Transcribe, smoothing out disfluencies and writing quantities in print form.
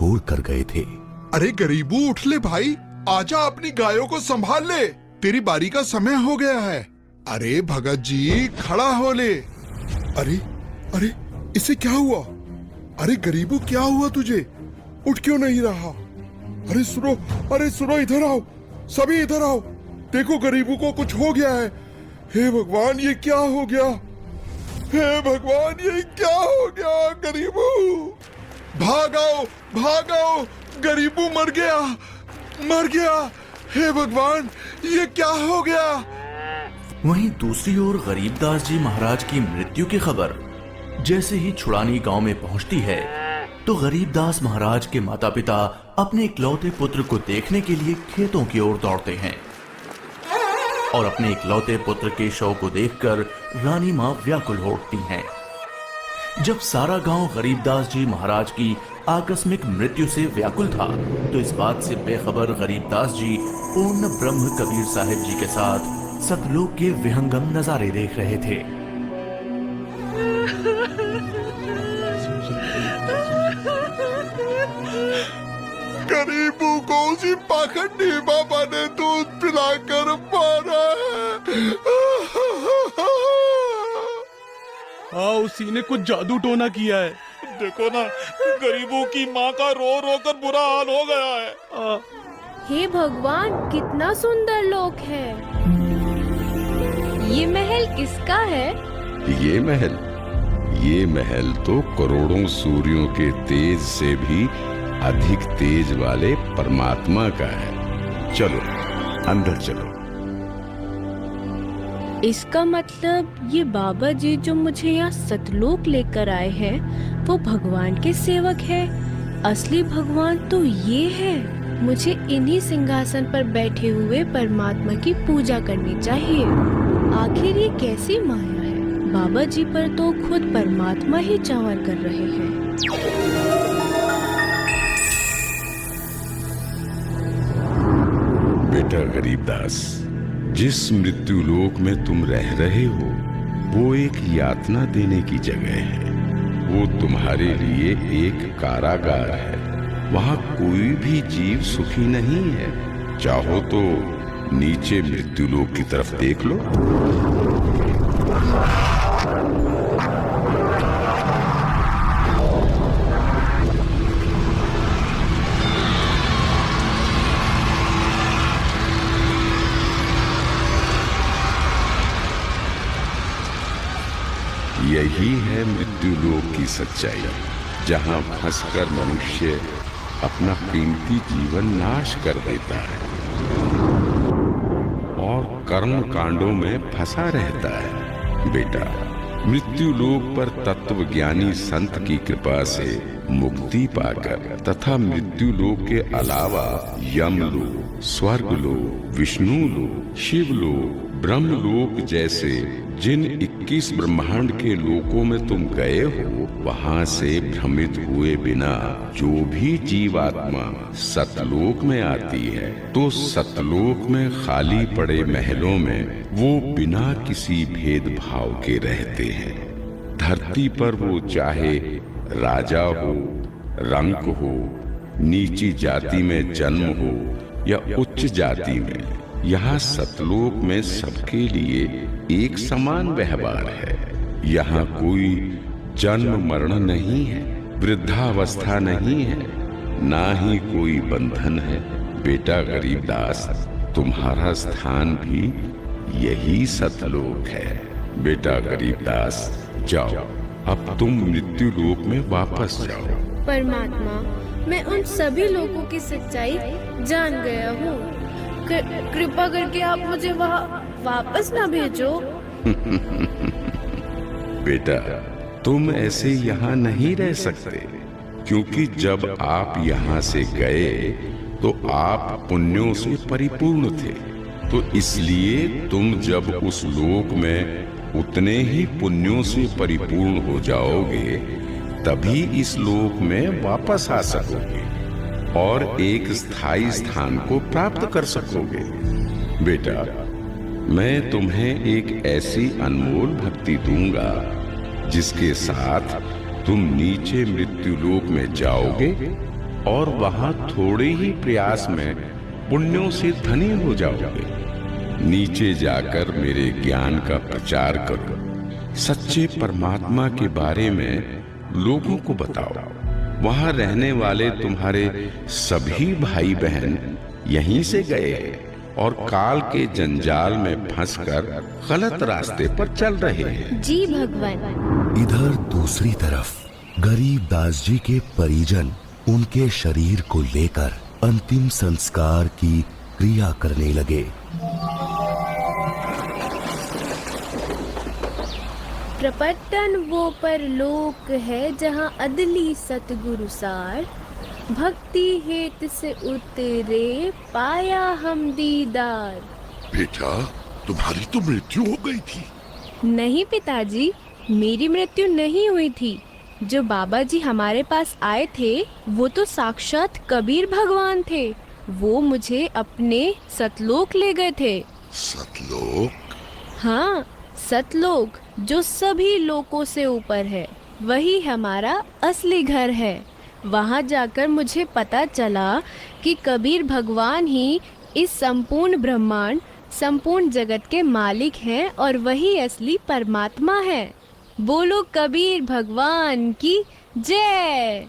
छोड़ कर गए थे। अरे गरीबू, उठ ले भाई, आजा, अपनी गायों को संभाल ले, तेरी बारी का समय हो गया है। अरे भगत जी, खड़ा हो ले। अरे अरे, इसे क्या हुआ? अरे गरीबू, क्या हुआ तुझे? उठ क्यों नहीं रहा? अरे सुनो, अरे सुनो, इधर आओ, सभी इधर आओ, देखो गरीबू को कुछ हो गया है। हे भगवान, ये क्या हो गया? हे भगवान, ये क्या हो गया? गरीबू, भागो भागो, गरीबू मर गया, मर गया। हे भगवान, ये क्या हो गया? वहीं दूसरी ओर गरीबदास जी महाराज की मृत्यु की खबर जैसे ही छुड़ानी गांव में पहुंचती है तो गरीबदास महाराज के माता पिता अपने इकलौते पुत्र को देखने के लिए खेतों की ओर दौड़ते हैं और अपने इकलौते पुत्र के शव को देखकर रानी मां व्याकुल हो उठती हैं। जब सारा गांव गरीबदास जी महाराज की आकस्मिक मृत्यु से व्याकुल था तो इस बात से बेखबर गरीबदास जी पूर्ण ब्रह्म कबीर साहिब जी के साथ सतलोक के विहंगम नजारे देख रहे थे। गरीबू को उसी पाखंडी बाबा ने दूध पिलाकर मारा है। हाँ, उसी ने कुछ जादू टोना किया है। देखो ना, गरीबों की माँ का रो रो कर बुरा हाल हो गया है। हे भगवान, कितना सुंदर लोक है। ये महल किसका है? ये महल तो करोड़ों सूर्यों के तेज से भी अधिक तेज वाले परमात्मा का है। चलो अंदर चलो। इसका मतलब ये बाबा जी जो मुझे यहाँ सतलोक लेकर आए हैं वो भगवान के सेवक है। असली भगवान तो ये है। मुझे इन्हीं सिंहासन पर बैठे हुए परमात्मा की पूजा करनी चाहिए। आखिर ये कैसी माया है? बाबा जी पर तो खुद परमात्मा ही चावर कर रहे हैं। बेटा गरीबदास, जिस मृत्यु लोक में तुम रह रहे हो वो एक यातना देने की जगह है। वो तुम्हारे लिए एक कारागार है। वहाँ कोई भी जीव सुखी नहीं है। चाहो तो नीचे मृत्यु लोक की तरफ देख लो। यही है मृत्यु लोक की सच्चाई, जहाँ फंसकर मनुष्य अपना कीमती जीवन नाश कर देता है और कर्म कांडों में फंसा रहता है। बेटा, मृत्यु लोक पर तत्वज्ञानी संत की कृपा से मुक्ति पाकर तथा मृत्यु लोक के अलावा यमलोक, स्वर्गलोक, विष्णु लोक, शिवलोक, ब्रह्मलोक जैसे जिन 21 ब्रह्मांड के लोकों में तुम गए हो, वहां से भ्रमित हुए बिना जो भी जीवात्मा सतलोक में आती है तो सतलोक में खाली पड़े महलों में वो बिना किसी भेदभाव के रहते हैं। धरती पर वो चाहे राजा हो, रंक हो, नीची जाति में जन्म हो या उच्च जाति में, यहाँ सतलोक में सबके लिए एक समान व्यवहार है। यहाँ कोई जन्म मरण नहीं है, वृद्धावस्था नहीं है, ना ही कोई बंधन है। बेटा गरीबदास, तुम्हारा स्थान भी यही सतलोक है। बेटा गरीबदास, जाओ, अब तुम मृत्यु लोक में वापस जाओ। परमात्मा, मैं उन सभी लोगों की सच्चाई जान गया हूँ। कृपा करके आप मुझे वहाँ वापस ना भेजो। बेटा, तुम ऐसे यहाँ नहीं रह सकते, क्योंकि जब आप यहाँ से गए तो आप पुण्यों से परिपूर्ण थे। तो इसलिए तुम जब उस लोक में उतने ही पुण्यों से परिपूर्ण हो जाओगे तभी इस लोक में वापस आ सकोगे और एक स्थायी स्थान को प्राप्त कर सकोगे। बेटा, मैं तुम्हें एक ऐसी अनमोल भक्ति दूंगा जिसके साथ तुम नीचे मृत्यु लोक में जाओगे और वहां थोड़े ही प्रयास में पुण्यों से धनी हो जाओगे। नीचे जाकर मेरे ज्ञान का प्रचार करो, सच्चे परमात्मा के बारे में लोगों को बताओ। वहां रहने वाले तुम्हारे सभी भाई बहन यहीं से गए और काल के जंजाल में फंसकर गलत रास्ते पर चल रहे हैं। जी भगवान। इधर दूसरी तरफ गरीब दास जी के परिजन उनके शरीर को लेकर अंतिम संस्कार की क्रिया करने लगे। प्रपट्टन वो परलोक है जहाँ अदली सतगुरु सार, भक्ति हेत से उतरे पाया हम दीदार। बेटा, तुम्हारी तो मृत्यु हो गई थी। नहीं पिताजी, मेरी मृत्यु नहीं हुई थी। जो बाबा जी हमारे पास आए थे वो तो साक्षात कबीर भगवान थे। वो मुझे अपने सतलोक ले गए थे। सतलोक? हाँ, सतलोक जो सभी लोकों से ऊपर है, वही हमारा असली घर है। वहाँ जाकर मुझे पता चला कि कबीर भगवान ही इस संपूर्ण ब्रह्मांड, संपूर्ण जगत के मालिक हैं और वही असली परमात्मा है। बोलो कबीर भगवान की जय।